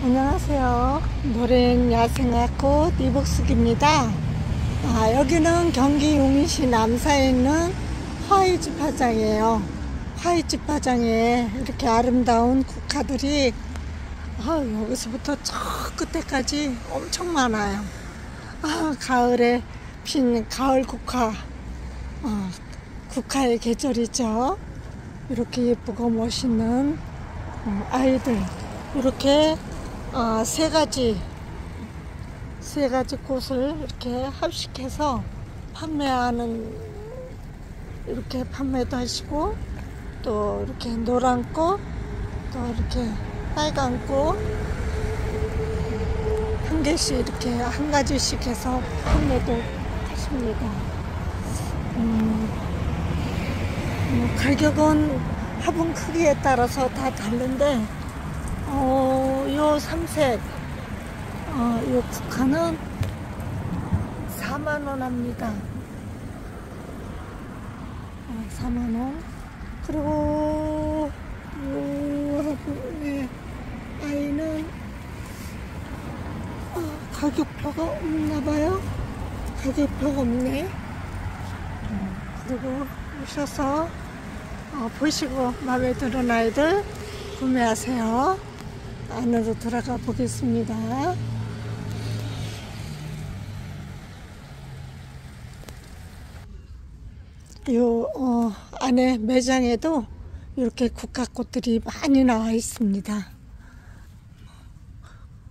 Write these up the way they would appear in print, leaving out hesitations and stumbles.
안녕하세요. 노랭 야생화꽃 이복숙입니다. 여기는 경기 용인시 남사에 있는 화이지 파장이에요. 화이지 파장에 이렇게 아름다운 국화들이 여기서부터 저 끝에까지 엄청 많아요. 가을에 핀 가을 국화, 국화의 계절이죠. 이렇게 예쁘고 멋있는 아이들, 이렇게 세 가지 꽃을 이렇게 합식해서 판매하는, 이렇게 판매도 하시고, 또 이렇게 노란 꽃, 또 이렇게 빨간 꽃 한 개씩 이렇게 한 가지씩 해서 판매도 하십니다. 가격은 화분 크기에 따라서 다 다른데, 요 삼색, 요 국화는 4만원 합니다. 4만원. 그리고 요 화분의 아이는 가격표가 없나봐요. 가격표가 없네. 그리고 오셔서 보시고 마음에 드는 아이들 구매하세요. 안으로 들어가 보겠습니다. 요 안에 매장에도 이렇게 국화꽃들이 많이 나와 있습니다.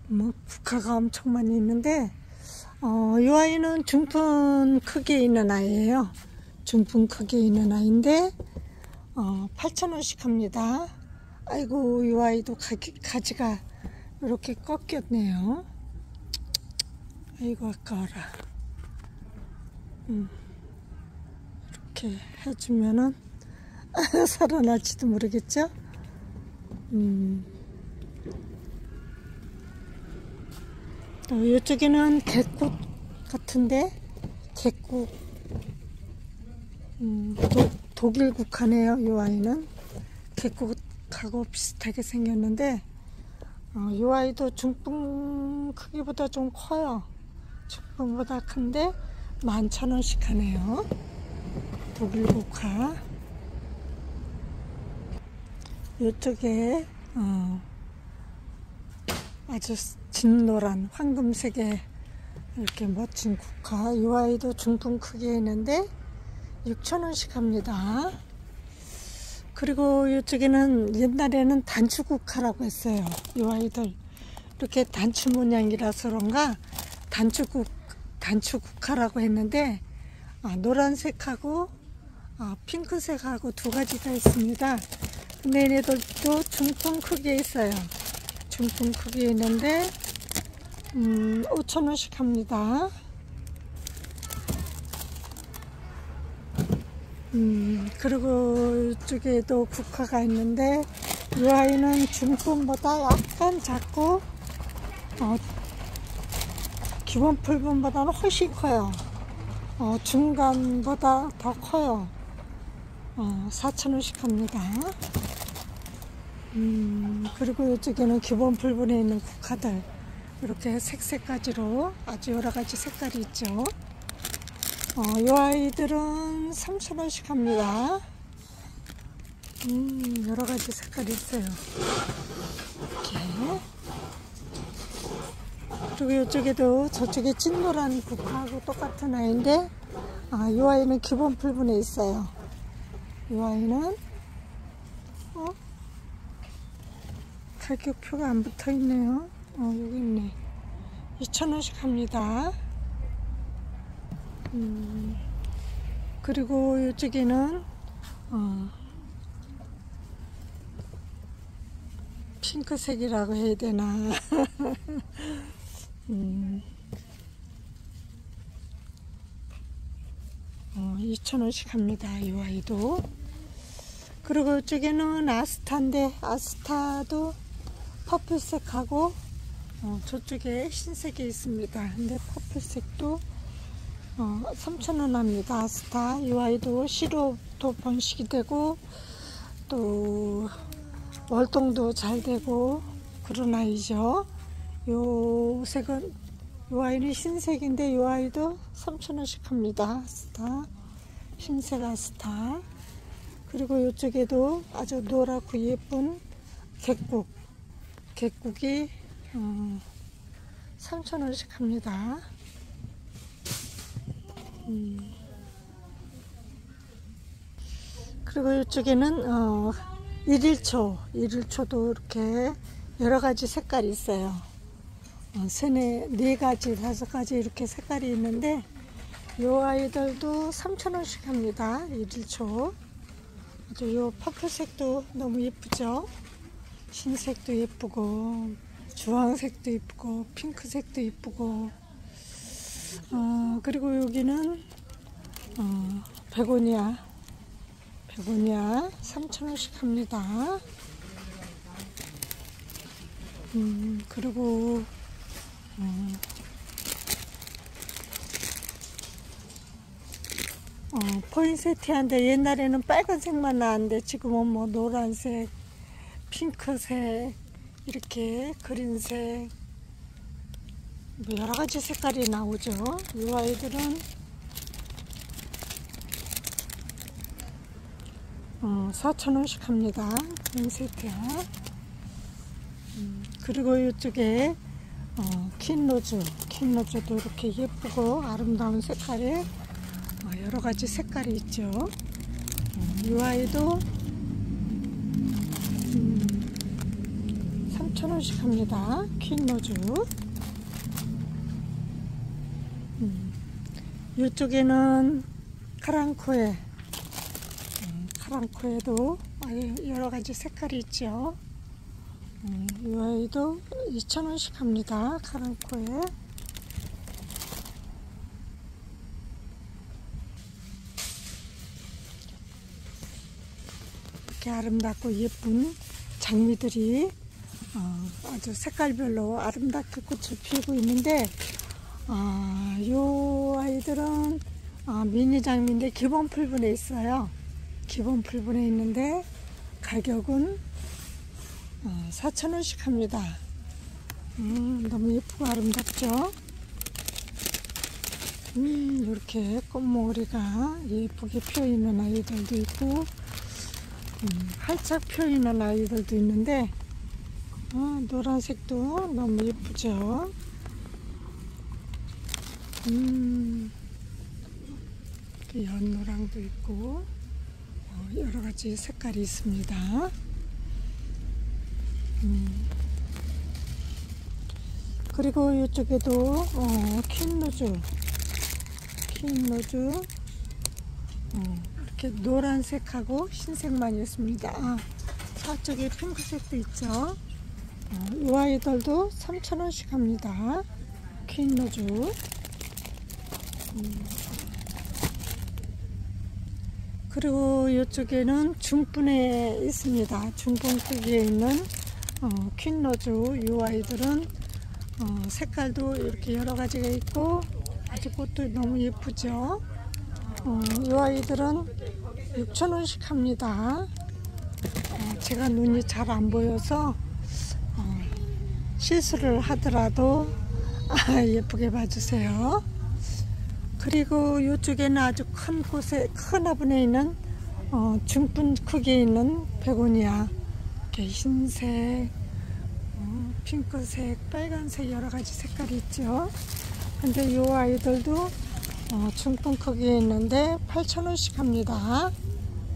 국화가 엄청 많이 있는데, 이 아이는 중품 크기에 있는 아이예요. 중품 크기에 있는 아이인데 8,000원씩 합니다. 아이고, 이 아이도 가지가 이렇게 꺾였네요. 아이고, 아까워라. 이렇게 해주면은 살아날지도 모르겠죠. 또 이쪽에는 개꽃 같은데, 개꽃, 독일 국화네요. 이 아이는 개꽃하고 비슷하게 생겼는데, 이 아이도 중품 크기보다 좀 커요. 중품보다 큰데 11,000원씩 하네요. 독일 국화. 이쪽에 아주 진노란 황금색의 이렇게 멋진 국화, 이 아이도 중품 크기에 있는데 6,000원씩 합니다. 그리고 이쪽에는 옛날에는 단추 국화라고 했어요. 이 아이들 이렇게 단추 모양이라서 그런가 단추 국화라고 했는데, 노란색하고 핑크색하고 두 가지가 있습니다. 근데 얘네들도 중품 크기에 있어요. 중품 크기에 있는데 5,000원씩 합니다. 그리고 이쪽에도 국화가 있는데, 이 아이는 중품보다 약간 작고 기본 풀분보다는 훨씬 커요. 중간보다 더 커요. 4,000원씩 합니다. 그리고 이쪽에는 기본 풀분에 있는 국화들, 이렇게 색깔지로 아주 여러가지 색깔이 있죠. 이 아이들은 3,000원씩 합니다. 여러가지 색깔이 있어요. 이렇게. 그리고 이쪽에도, 저쪽에 찐노란 국화하고 똑같은 아이인데, 이 아이는 기본 풀분에 있어요. 이 아이는 가격표가 안 붙어 있네요. 여기 있네. 2,000원씩 합니다. 그리고 이쪽에는 핑크색이라고 해야 되나. 2,000원씩 합니다. 이 아이도. 그리고 이쪽에는 아스타인데, 아스타도 퍼플색하고 저쪽에 흰색이 있습니다. 근데 퍼플색도 3,000원 합니다. 아스타. 이 아이도 시럽도 번식이 되고 또 월동도 잘 되고 그런 아이죠. 요 색은, 요 아이는 흰색인데 요 아이도 3,000원씩 합니다. 아스타, 흰색 아스타. 그리고 이쪽에도 아주 노랗고 예쁜 객국이 3,000원씩 합니다. 그리고 이쪽에는 1일초도 이렇게 여러가지 색깔이 있어요. 네 가지, 5가지 이렇게 색깔이 있는데 요 아이들도 3,000원씩 합니다. 1일초. 아주 요 퍼플색도 너무 예쁘죠. 흰색도 예쁘고 주황색도 예쁘고 핑크색도 예쁘고, 그리고 여기는 베고니아 3,000원씩 합니다. 그리고 포인세티한데 옛날에는 빨간색만 나왔는데 지금은 뭐 노란색, 핑크색, 이렇게 그린색, 뭐 여러가지 색깔이 나오죠. 이 아이들은 4,000원씩 합니다. 포인세티야. 그리고 이쪽에 퀸로즈도 이렇게 예쁘고 아름다운 색깔에 여러가지 색깔이 있죠. 이 아이도 3,000원씩 합니다. 퀸로즈. 이쪽에는 카랑코에도 여러가지 색깔이 있죠. 이 아이도 2,000원씩 합니다. 카랑코에. 이렇게 아름답고 예쁜 장미들이 아주 색깔별로 아름답게 꽃을 피우고 있는데, 요 아이들은 미니 장미인데 기본 풀분에 있어요. 기본 풀분에 있는데 가격은 4,000원씩 합니다. 너무 예쁘고 아름답죠. 이렇게 꽃모리가 예쁘게 펴있는 아이들도 있고, 활짝 펴있는 아이들도 있는데, 노란색도 너무 예쁘죠. 연노랑도 있고 여러가지 색깔이 있습니다. 그리고 이쪽에도 퀸로즈 이렇게 노란색하고 흰색만 있습니다. 저쪽에 핑크색도 있죠. 이 아이들도 3,000원씩 합니다. 퀸로즈. 그리고 이쪽에는 중분에 있습니다. 중분 크기에 있는 퀸로즈. 이 아이들은 색깔도 이렇게 여러 가지가 있고 아주 꽃도 너무 예쁘죠. 이 아이들은 6,000원씩 합니다. 제가 눈이 잘 안 보여서 실수를 하더라도 예쁘게 봐주세요. 그리고 이쪽에는 아주 큰 화분에 있는 중분 크기에 있는 베고니아, 이렇게 흰색, 핑크색, 빨간색 여러가지 색깔이 있죠. 근데 이 아이들도 중분 크기에 있는데 8,000원씩 합니다.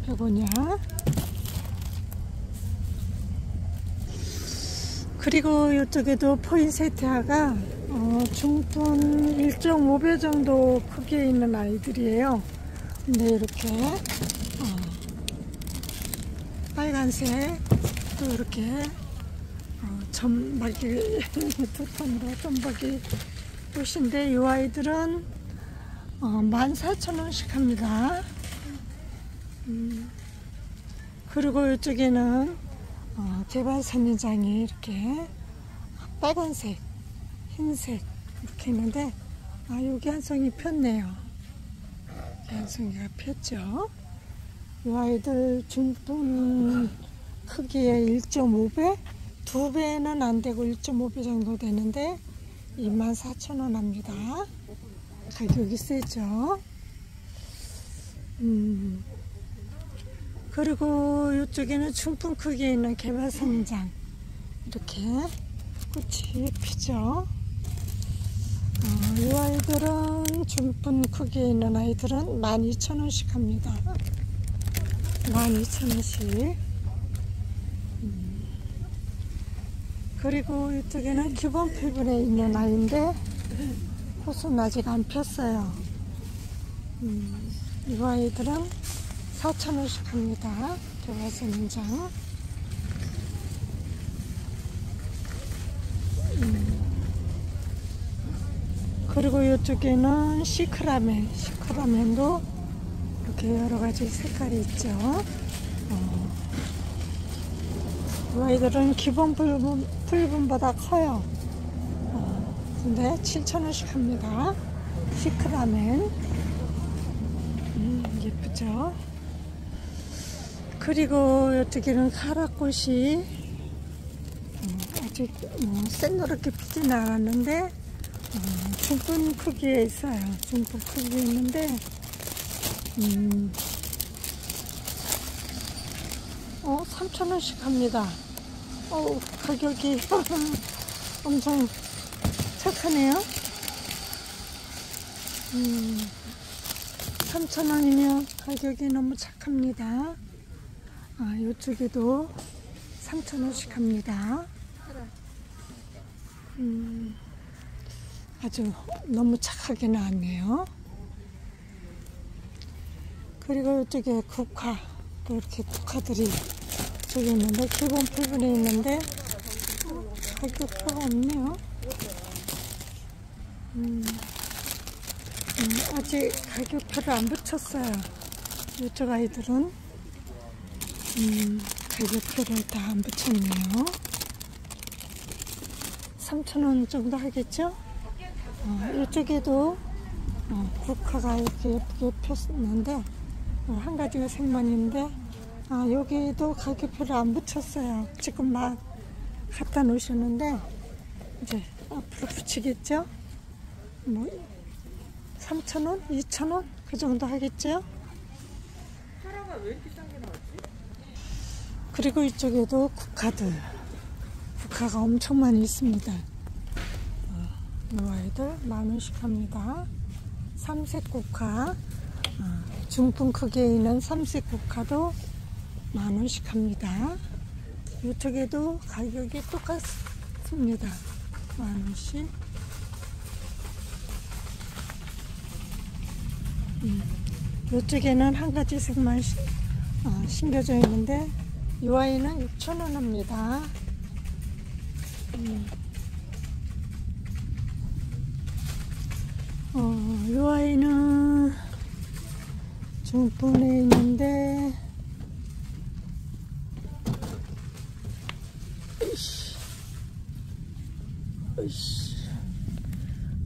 베고니아. 그리고 이쪽에도 포인세티아가 중분 1.5배 정도 크기에 있는 아이들이에요. 근데 이렇게 빨간색 또 이렇게 점박이 두 톤으로 점박이 꽃인데 이 아이들은 14,000원씩 합니다. 그리고 이쪽에는 개발 선인장이 이렇게 빨간색, 흰색 이렇게 있는데 여기 한 송이 폈네요. 한 송이가 폈죠. 이 아이들 중분 크기의 1.5배 2배는 안 되고 1.5배 정도 되는데 24,000원 합니다. 가격이 세죠. 그리고 이쪽에는 중풍 크기에 있는 개발선장 이렇게 꽃이 피죠. 이 아이들은 중풍 크기에 있는 아이들은 12,000원씩 합니다. 12,000원씩. 그리고 이쪽에는 기본 필분에 있는 아이인데 꽃은 아직 안 폈어요. 이 아이들은 4,000원씩 합니다. 개발선장. 그리고 이쪽에는 시크라멘도 이렇게 여러가지 색깔이 있죠. 이 아이들은 기본 풀분보다 커요. 근데 7,000원씩 합니다. 시크라멘. 예쁘죠. 그리고 이쪽에는 카라꽃이 아직 샛노랗게 피진 않았는데 중분 크기에 있어요. 중분 크기에 있는데 3,000원씩 합니다. 가격이 엄청 착하네요. 3,000원이면 가격이 너무 착합니다. 이쪽에도 3,000원씩 합니다. 아주 너무 착하게 나왔네요. 그리고 이쪽에 국화, 또 이렇게 국화들이 저기 있는데 기본 풀분에 있는데 가격표가 없네요. 아직 가격표를 안 붙였어요. 이쪽 아이들은 가격표를 다 안 붙였네요. 3,000원 정도 하겠죠? 이쪽에도 국화가 이렇게 예쁘게 폈는데 한 가지가 생만인데 여기에도 가격표를 안 붙였어요. 지금 막 갖다 놓으셨는데 이제 앞으로 붙이겠죠? 뭐 3,000원? 2,000원? 그 정도 하겠죠? 사라가 왜 이렇게 싸게 나왔지? 그리고 이쪽에도 국화가 엄청 많이 있습니다. 이 아이들 10,000원씩 합니다. 삼색 국화, 중풍 크기에 있는 삼색 국화도 10,000원씩 합니다. 이쪽에도 가격이 똑같습니다. 10,000원씩. 이쪽에는 한 가지 색만 심겨져 있는데 이 아이는 6,000원 합니다. 이 아이는 중분에 있는데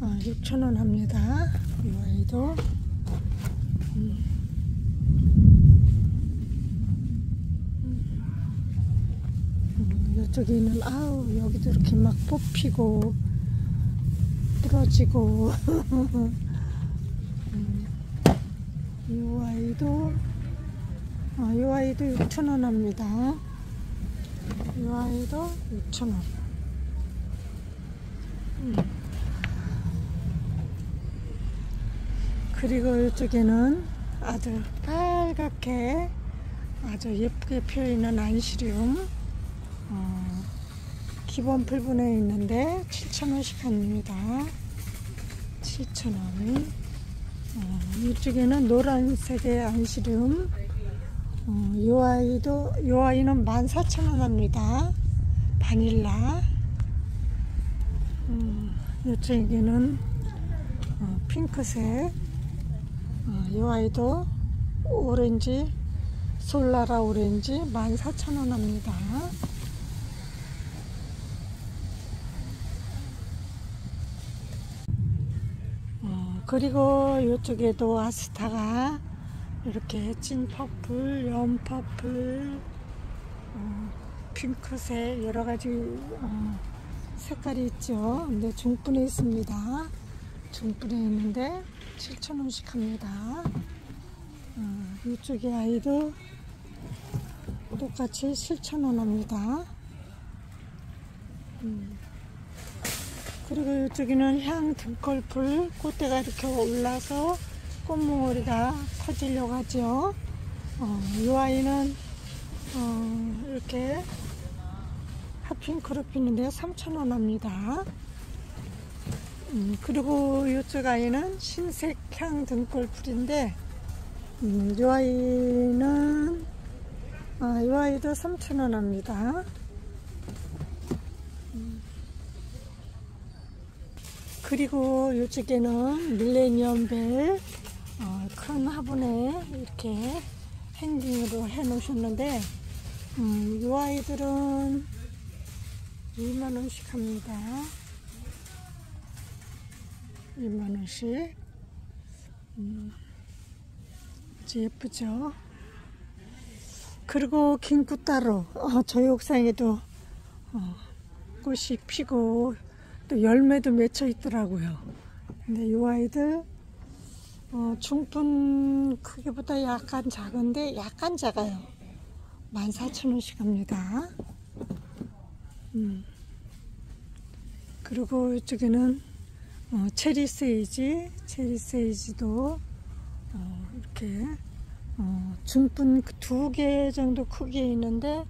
6,000원 합니다. 이 아이도 이쪽에는 여기도 이렇게 막 뽑히고 부러지고 이 아이도 6,000원 합니다. 이 아이도 6,000원. 그리고 이쪽에는 아주 빨갛게 아주 예쁘게 피어있는 안시리움 기본 풀분에 있는데 7,000원씩 합니다. 7,000원. 이쪽에는 노란색의 안시리움 이 아이는 14,000원 합니다. 바닐라. 이쪽에는 핑크색. 이 아이도 오렌지, 솔라라 오렌지 14,000원 합니다. 그리고 이쪽에도 아스타가 이렇게 찐 퍼플, 연퍼플 핑크색 여러 가지 색깔이 있죠. 근데 중분에 있습니다. 중분에 있는데 7,000원씩 합니다. 이쪽에 아이도 똑같이 7,000원 합니다. 그리고 이쪽에는 향 등골풀 꽃대가 이렇게 올라서 꽃몽오리가 퍼지려고 하죠. 이 아이는 이렇게 핫핑크로 피는데 3,000원 합니다. 그리고 이쪽 아이는 흰색 향 등골풀인데 이 아이는 이 아이도 3,000원 합니다. 그리고 이쪽에는 밀레니엄벨 큰 화분에 이렇게 행깅으로 해 놓으셨는데 이 아이들은 2만원씩 합니다. 2만원씩. 예쁘죠? 그리고 긴꽃따로 저희 옥상에도 꽃이 피고 또 열매도 맺혀 있더라고요. 근데 이 아이들 중분 크기보다 약간 작은데 약간 작아요. 14,000원씩 합니다. 그리고 이쪽에는 체리 세이지도 이렇게 중분 2개 정도 크기에 있는데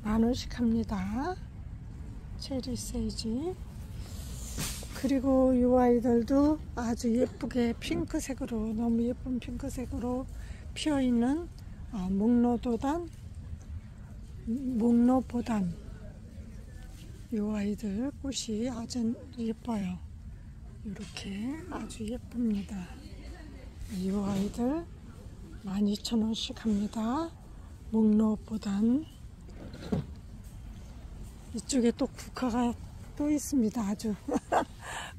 10,000원씩 합니다. 체리 세이지. 그리고 이 아이들도 아주 예쁘게 핑크색으로, 너무 예쁜 핑크색으로 피어있는 목로보단 이 아이들 꽃이 아주 예뻐요. 이렇게 아주 예쁩니다. 이 아이들 12,000원씩 합니다. 목로보단. 이쪽에 또 국화가 또 있습니다. 아주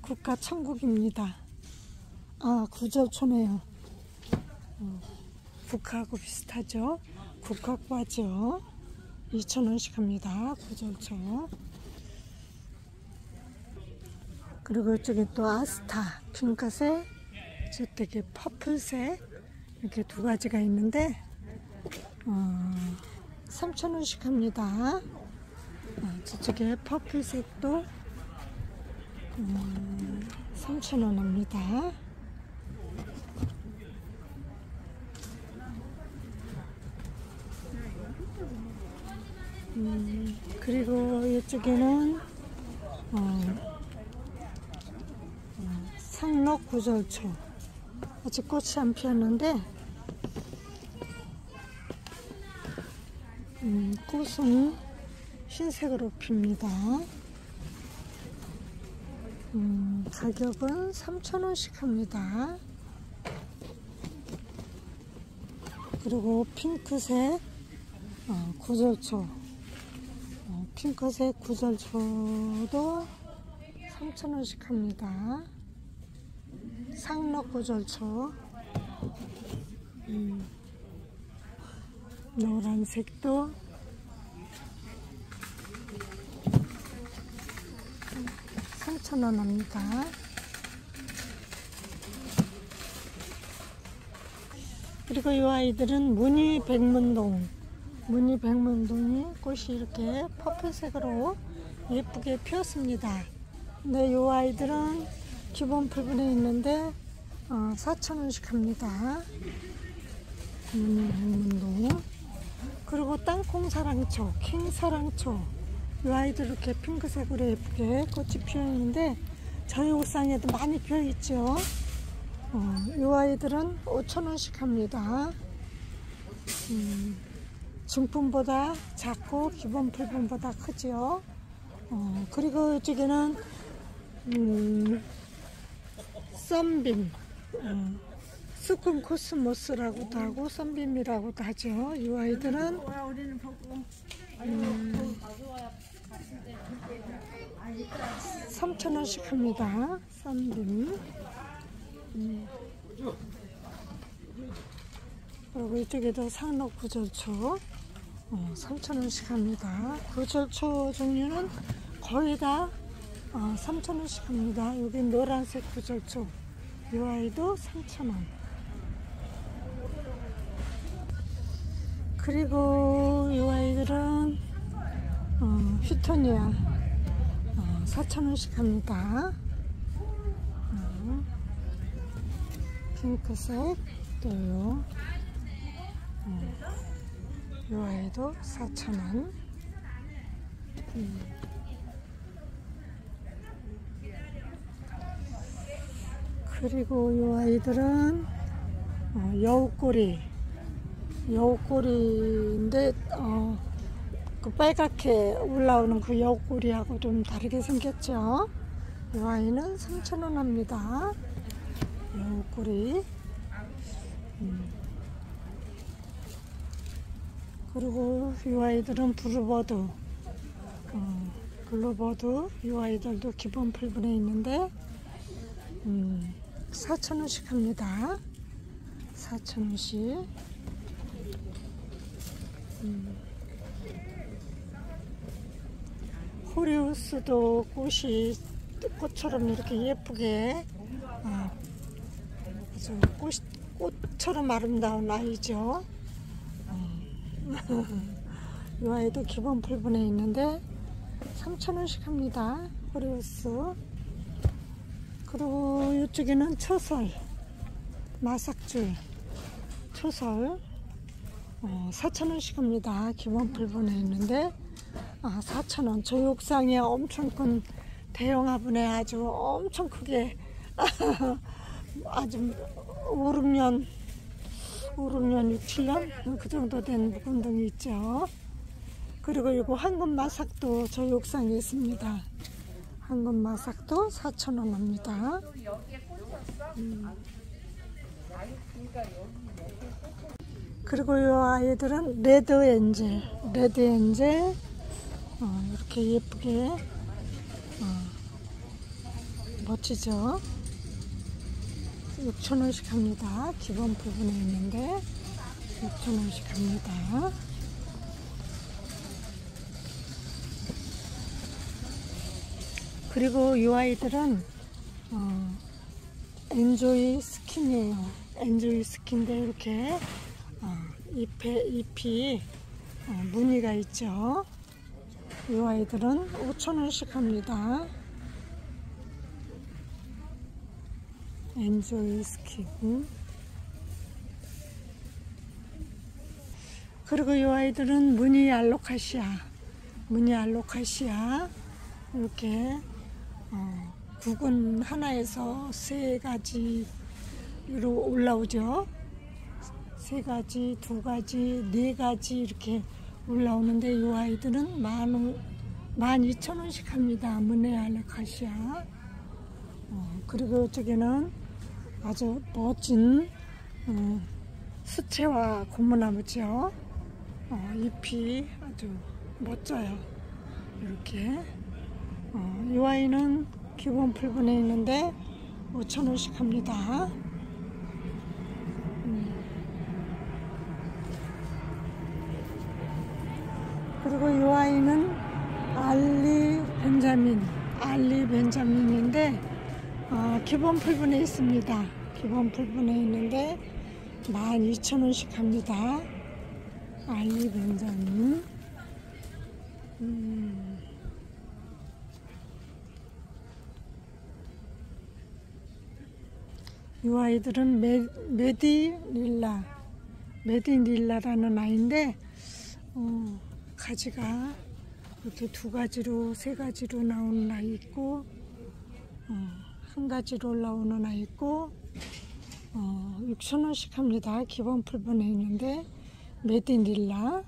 국화 천국입니다. 구절초네요. 국화하고 비슷하죠. 국화과죠. 2,000원씩 합니다. 구절초. 그리고 이쪽에 또 아스타 핑크색, 저쪽에 퍼플색, 이렇게 두 가지가 있는데 3,000원씩 합니다. 저쪽에 퍼플색도 3,000원 합니다. 그리고 이쪽에는 상록 구절초. 아직 꽃이 안 피었는데 꽃은 흰색으로 핍니다. 가격은 3,000원씩 합니다. 그리고 핑크색 구절초, 핑크색 구절초도 3,000원씩 합니다. 상록 구절초. 노란색도 3,000원 합니다. 그리고 이 아이들은 무늬백문동이 꽃이 이렇게 퍼플색으로 예쁘게 피었습니다. 근데 이 아이들은 기본 풀분에 있는데 4,000원씩 합니다. 백문동. 그리고 땅콩사랑초, 킹사랑초, 이 아이들 이렇게 핑크색으로 예쁘게 꽃이 피어있는데 저희 옥상에도 많이 피어있죠. 이 아이들은 5,000원씩 합니다. 중품보다 작고 기본 풀분보다 크죠. 그리고 이쪽에는 썬빔, 스쿤 코스모스라고도 하고 썬빔이라고도 하죠. 이 아이들은 3,000원씩 합니다. 썬빔. 그리고 이쪽에도 상록 구절초 3,000원씩 합니다. 구절초 종류는 거의 다 3,000원씩 합니다. 여기 노란색 구절초, 이 아이도 3,000원. 그리고 이 아이들은 휘토니아 4,000원씩 합니다. 핑크색 또요. 이 아이도 4,000원. 그리고 이 아이들은 여우꼬리인데 그 빨갛게 올라오는 그 여우꼬리하고 좀 다르게 생겼죠. 이 아이는 3,000원 합니다. 여우꼬리. 그리고 이 아이들은 블루버드, 블루버드. 이 아이들도 기본 풀분에 있는데 4,000원씩 합니다. 4,000원씩. 호리우스도 꽃처럼 이렇게 예쁘게 아주 꽃처럼 아름다운 아이죠. 이 아이도 기본 풀분에 있는데 3,000원씩 합니다. 호리우스. 그리고 이쪽에는 초설, 마삭줄, 초설 4,000원씩 합니다. 기본 풀분에 있는데 4,000원. 저 옥상에 엄청 큰 대형 화분에 아주 엄청 크게 아주 5, 6년, 6, 7년 그 정도 된 묵은둥이 있죠. 그리고 이거 황금마삭도 저희 옥상에 있습니다. 황금마삭도 4,000원 합니다. 그리고 이 아이들은 레드엔젤 이렇게 예쁘게 멋지죠. 6,000원씩 합니다. 기본 부분에 있는데 6,000원씩 합니다. 그리고 이 아이들은 엔조이 스킨이에요. 엔조이 스킨인데 이렇게 잎이 무늬가 있죠. 이 아이들은 5,000원씩 합니다. 엔조이 스킨. 그리고 이 아이들은 무늬 알로카시아 이렇게 구근 하나에서 3가지로 올라오죠. 3가지, 2가지, 4가지 이렇게 올라오는데 이 아이들은 12,000원씩 합니다. 무늬 알로카시아. 그리고 이쪽에는 아주 멋진 수채화 고무나무죠. 잎이 아주 멋져요. 이렇게. 이 아이는 기본 풀분에 있는데 5,000원씩 합니다. 그리고 이 아이는 알리 벤자민인데 기본 풀분에 있습니다. 기본 풀분에 있는데 12,000원씩 합니다. 알리 벤자민. 이 아이들은 메디닐라라는 아이인데 가지가 이렇게 2가지로 3가지로 나오는 아이 있고 1가지로 올라오는 아이 있고 6,000원씩 합니다. 기본 풀분에 있는데 메디닐라.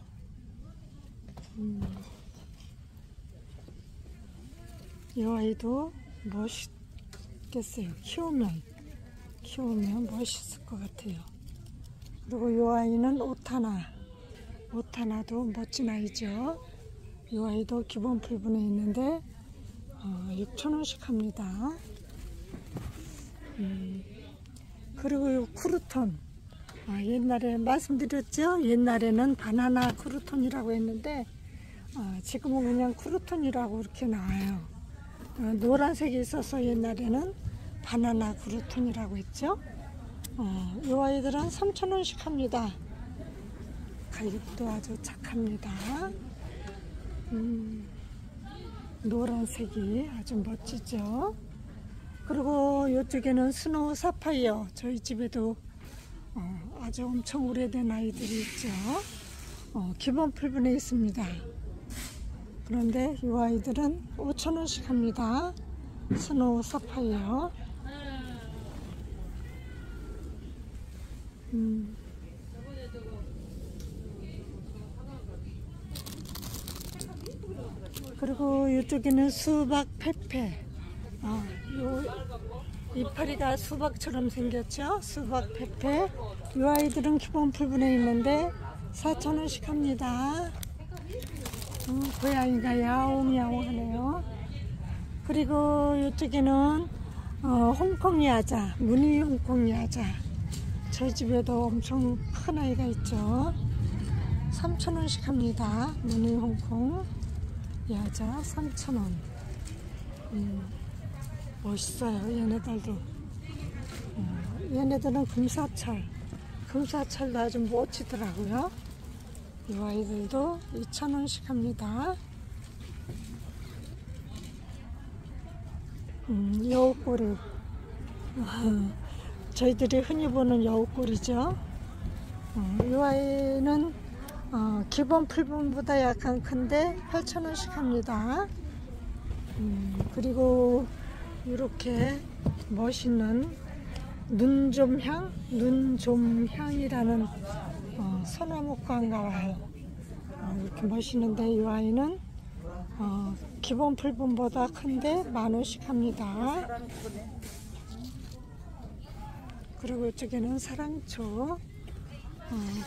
이 아이도 멋있겠어요. 키우면 멋있을 것 같아요. 그리고 이 아이는 오타나도 멋진 아이죠. 이 아이도 기본 풀분에 있는데 6,000원씩 합니다. 그리고 이 옛날에 말씀드렸죠. 옛날에는 바나나 크루톤이라고 했는데 지금은 그냥 크루톤이라고 이렇게 나와요. 노란색이 있어서 옛날에는 바나나 크루톤이라고 했죠. 이 아이들은 3,000원씩 합니다. 가격도 아주 착합니다. 노란색이 아주 멋지죠. 그리고 이쪽에는 스노우 사파이어. 저희 집에도 아주 엄청 오래된 아이들이 있죠. 기본 풀분에 있습니다. 그런데 이 아이들은 5,000원씩 합니다. 스노우 사파이어. 그리고 이쪽에는 수박 페페. 요 이파리가 수박처럼 생겼죠. 수박 페페. 이 아이들은 기본 풀분에 있는데 4,000원씩 합니다. 고양이가 야옹야옹 하네요. 그리고 이쪽에는 홍콩 야자, 무늬 홍콩 야자. 저희 집에도 엄청 큰 아이가 있죠. 3,000원씩 합니다. 무늬 홍콩 야자 3,000원. 멋있어요. 얘네들도. 얘네들은 금사철도 아주 멋지더라고요. 이 아이들도 2,000원씩 합니다. 여우꼬리. 저희들이 흔히 보는 여우꼬리죠. 이 아이는 기본 풀분보다 약간 큰데 8,000원씩 합니다. 그리고 이렇게 멋있는 눈좀향이라는 소나무과인가 봐요. 이렇게 멋있는데 이 아이는 기본 풀분보다 큰데 10,000원씩 합니다. 그리고 이쪽에는 사랑초.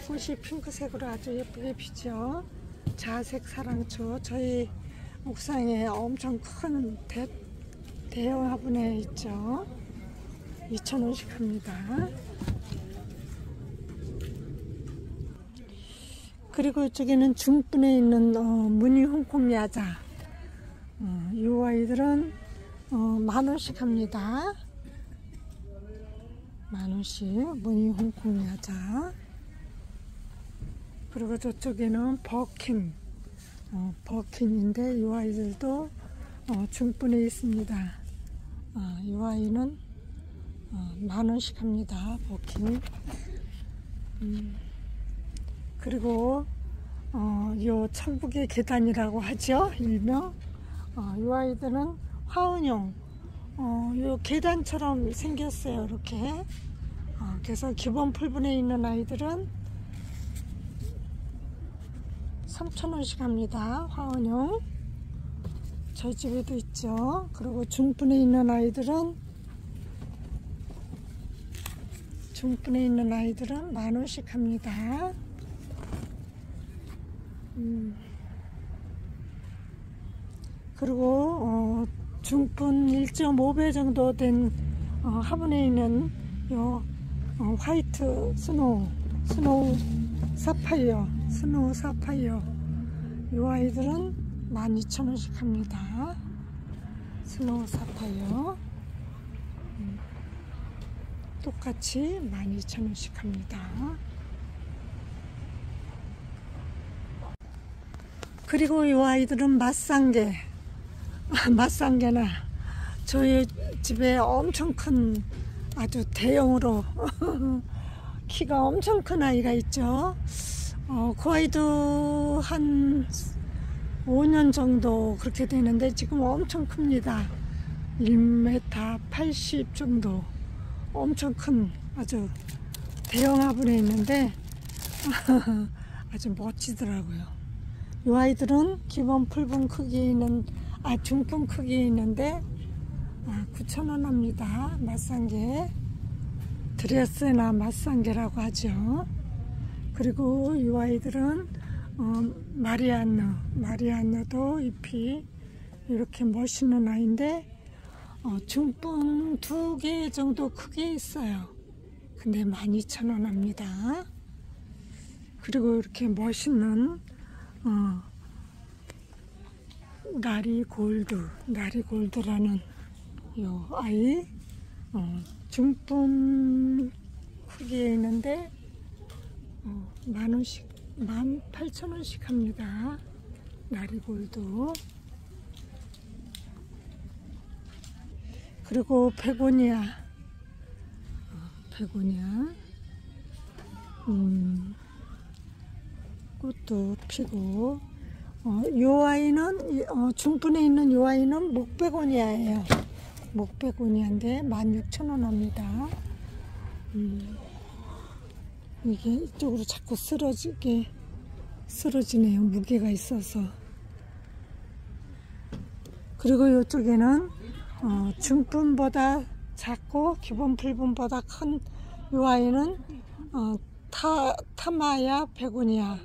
꽃이 핑크색으로 아주 예쁘게 피죠. 자색 사랑초. 저희 옥상에 엄청 큰 대형 화분에 있죠. 2,000원씩 합니다. 그리고 이쪽에는 중분에 있는 무늬 홍콩 야자. 이 아이들은 10,000원씩 합니다. 10,000원씩 무늬 홍콩 야자. 그리고 저쪽에는 버킨인데 이 아이들도 중분에 있습니다. 이 아이는 10,000원씩 합니다. 버킨. 그리고 요 천국의 계단이라고 하죠. 일명. 이 아이들은 화원용. 요 계단처럼 생겼어요. 이렇게. 그래서 기본 풀분에 있는 아이들은 3,000원씩 합니다. 화원용. 저희 집에도 있죠. 그리고 중분에 있는 아이들은 10,000원씩 합니다. 그리고 중분 1.5배 정도 된 화분에 있는 요 화이트 스노우 사파이어 이 아이들은 12,000원씩 합니다. 스노우 사파이어 똑같이 12,000원씩 합니다. 그리고 이 아이들은 맛상개나 저희 집에 엄청 큰 아주 대형으로 키가 엄청 큰 아이가 있죠. 그 아이도 한 5년 정도 그렇게 되는데 지금 엄청 큽니다. 1m 80 정도 엄청 큰 아주 대형 화분에 있는데 아주 멋지더라고요. 이 아이들은 기본 풀분 크기에 있는 중분 크기에 있는데 9,000원 합니다. 맛상개 드레스나 맛상개라고 하죠. 그리고 이 아이들은 마리안느도 잎이 이렇게 멋있는 아이인데 중분 2개 정도 크게 있어요. 근데 12,000원 합니다. 그리고 이렇게 멋있는 나리골드라는 요 아이 중품 크기에 있는데 10,000원씩 18,000원씩 합니다. 나리골드. 그리고 베고니아 꽃도 피고 요 아이는 중분에 있는 요 아이는 목베고니아예요. 목베고니아인데 16,000원 합니다. 이게 이쪽으로 자꾸 쓰러지네요. 무게가 있어서. 그리고 이쪽에는 중분보다 작고 기본 풀분보다 큰 이 아이는 타마야 베고니아.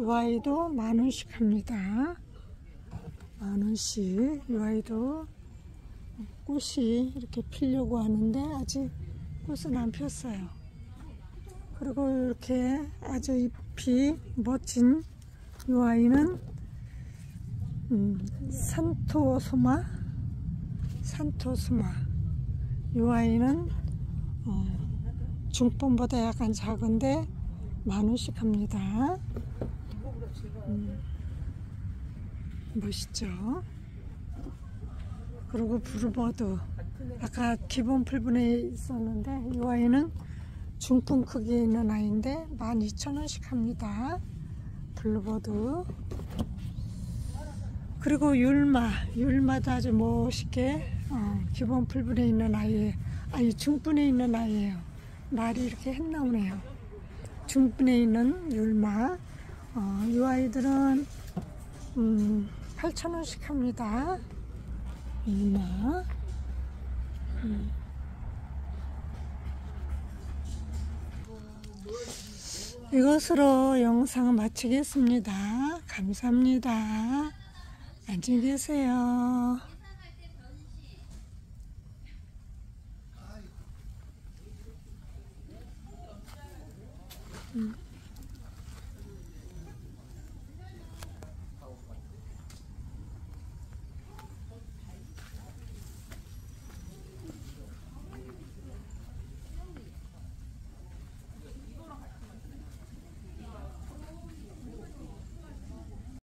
이 아이도 10,000원씩 합니다. 10,000원씩. 이 아이도 꽃이 이렇게 피려고 하는데 아직 꽃은 안 폈어요. 그리고 이렇게 아주 잎이 멋진 이 아이는 산토소마. 이 아이는 중품보다 약간 작은데 10,000원씩 합니다. 멋있죠? 그리고 브루버드 아까 기본 풀분에 있었는데 이 아이는 중품 크기에 있는 아이인데 12,000원씩 합니다. 블루버드. 그리고 율마도 아주 멋있게 기본 풀분에 있는 아이 중분에 있는 아이예요. 말이 이렇게 햇 나오네요. 중분에 있는 율마. 이 아이들은 8,000원씩 합니다. 율마. 이것으로 영상을 마치겠습니다. 감사합니다. 안녕히 계세요.